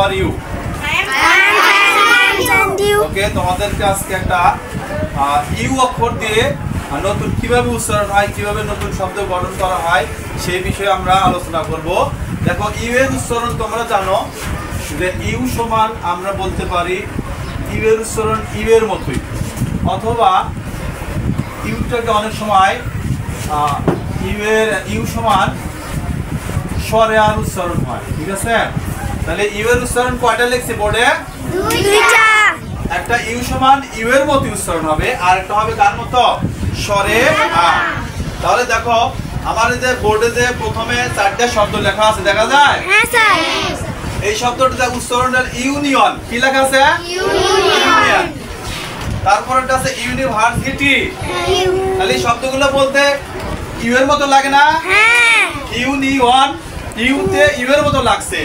Are you? ওকে, তোমাদেরকে আজকে একটা ইউ অক্ষর দিয়ে নতুন কিভাবে উচ্চারণ হয়, কিভাবে নতুন শব্দ গঠন করা হয় সেই বিষয়ে আমরা আলোচনা করব। দেখো, ইউ এর উচ্চারণ তোমরা জানো যে ইউ সমান আমরা বলতে পারি ইউ এর উচ্চারণ ইউ এর মতোই, অথবা ইউটাকে অনেক সময় ইউ সমান স্বরে আর উচ্চারণ হয়। ঠিক আছে, তাহলে ইউ এর উচ্চারণ কয়টা লিখছি বোর্ডে? দুইটা। একটা ইউ সমান ইউ এর মতো উচ্চারণ হবে, আর একটা হবে কার মতো? স্বরে আ। তাহলে দেখো, আমার এই যে বোর্ডে যে প্রথমে 4টা শব্দ লেখা আছে দেখা যায়? হ্যাঁ স্যার। এই শব্দটার উচ্চারণটা ইউনিয়ন। কি লেখা আছে? ইউনিয়ন। তারপরে এটা আছে ইউনিভার্সিটি। তাহলে এই শব্দগুলো বলতে ইউ এর মতো লাগে না? হ্যাঁ। ইউনিয়ন, ইউতে ইউ এর মতো লাগছে।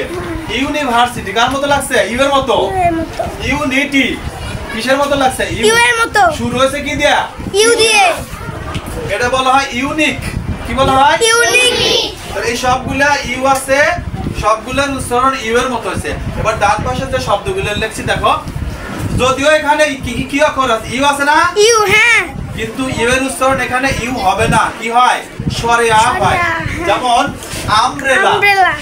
ইউনিভার্সিটি কার মতো লাগছে? ইউ এর মতো। ইউনিটি কিসের মতো লাগছে? ইউ এর মতো। শুরু হয়েছে কি দিয়া? ইউ দিয়ে। এটা বলা হয় ইউনিক। কি বলা হয়? ইউনিক। তাহলে এই সবগুলা ইউ আছে, সবগুলোর উচ্চারণ ইউ এর মতো হয়েছে। এবার ডান পাশে যে শব্দগুলো লিখছি দেখো, যদিও এখানে কি অক্ষর আছে? ইউ আছে না? ইউ, হ্যাঁ। কিন্তু ইউ এর উচ্চারণ এখানে ইউ হবে না, কি হয়? স্বরে আ হয়। যেমন আমব্রেলা। আমব্রেলা।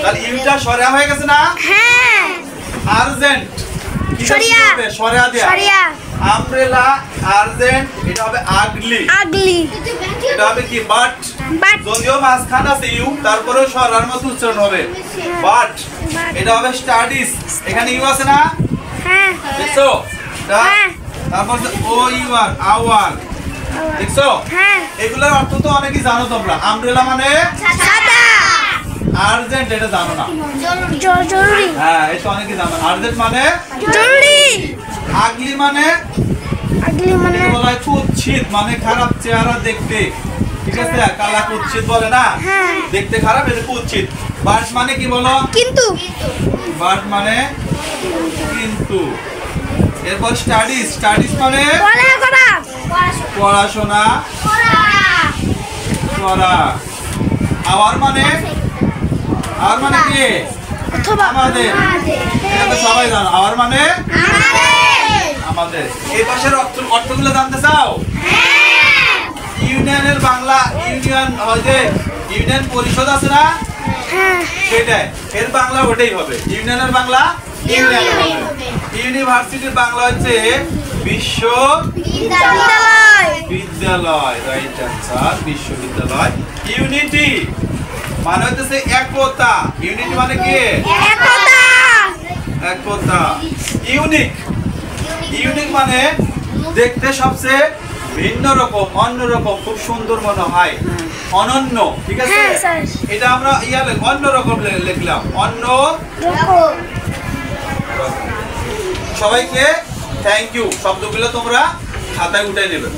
তাহলে ইউটা স্বরে আ হয়ে গেছে না? হ্যাঁ। আর্জেন্ট সরিয়া। স্বরে আ দিয়া। সরিয়া। আমব্রেলা, আর্জেন্ট, এটা হবে আগলি। আগলি। এটা হবে কি? বাট। বাট। যদিও মাঝখানে আছে ইউ, তারপরেও স্বরার মতো উচ্চারণ হবে বাট। এটা হবে স্টাডিজ। এখানে ইউ আছে না? হ্যাঁ। দেখছো? হ্যাঁ। তারপর ও ইউ আর আওয়ার। দেখছো? হ্যাঁ। এগুলোর অর্থ তো অনেকেই জানো তোমরা। আমব্রেলা মানে সাদা। আর্জেন্ট, এটা জানো না? জরুরি। হ্যাঁ, এটা অনেকেই জানো। আর্জেন্ট মানে জরুরি। আগলি মানে আগলি মানে বলা হয় কুৎসিত, মানে খারাপ চেহারা দেখতে। ঠিক আছে, কালা কুৎসিত বলে না? হ্যাঁ। দেখতে খারাপ, এটা কুৎসিত। বাট মানে কি বলো? কিন্তু। বাট মানে কিন্তু। এরপর স্টাডিজ। স্টাডিজ মানে পড়াশোনা। পড়াশোনা করা। আওয়ার মানে কি? অথবা আমাদের। এটা তো সবাই জানো। আওয়ার মানে আমাদের। এই পাশের অর্থগুলো জানতে চাও? ইউনিয়নের বাংলা ইউনিয়ন হয় যে ইউনিয়ন পরিষদ আছে না? সেটাই এর বাংলা ওটাই হবে। ইউনিয়নের বাংলা ইউনিয়ন হবে। ইউনিভার্সিটির বাংলা হচ্ছে বিশ্ববিদ্যালয়। রাইট আনসার, বিশ্ববিদ্যালয়। ইউনিটি মানে হচ্ছে একতা। ইউনিটি মানে কি? একতা। ইউনিক। ইউনিক মানে দেখতে সবচেয়ে ভিন্ন রকম, অন্যরকম, খুব সুন্দর মনে হয়, অনন্য। ঠিক আছে, এটা আমরা অন্য রকম লিখলাম, অন্য। সবাইকে থ্যাংক ইউ। শব্দগুলো তোমরা খাতায় উঠাই নেবে।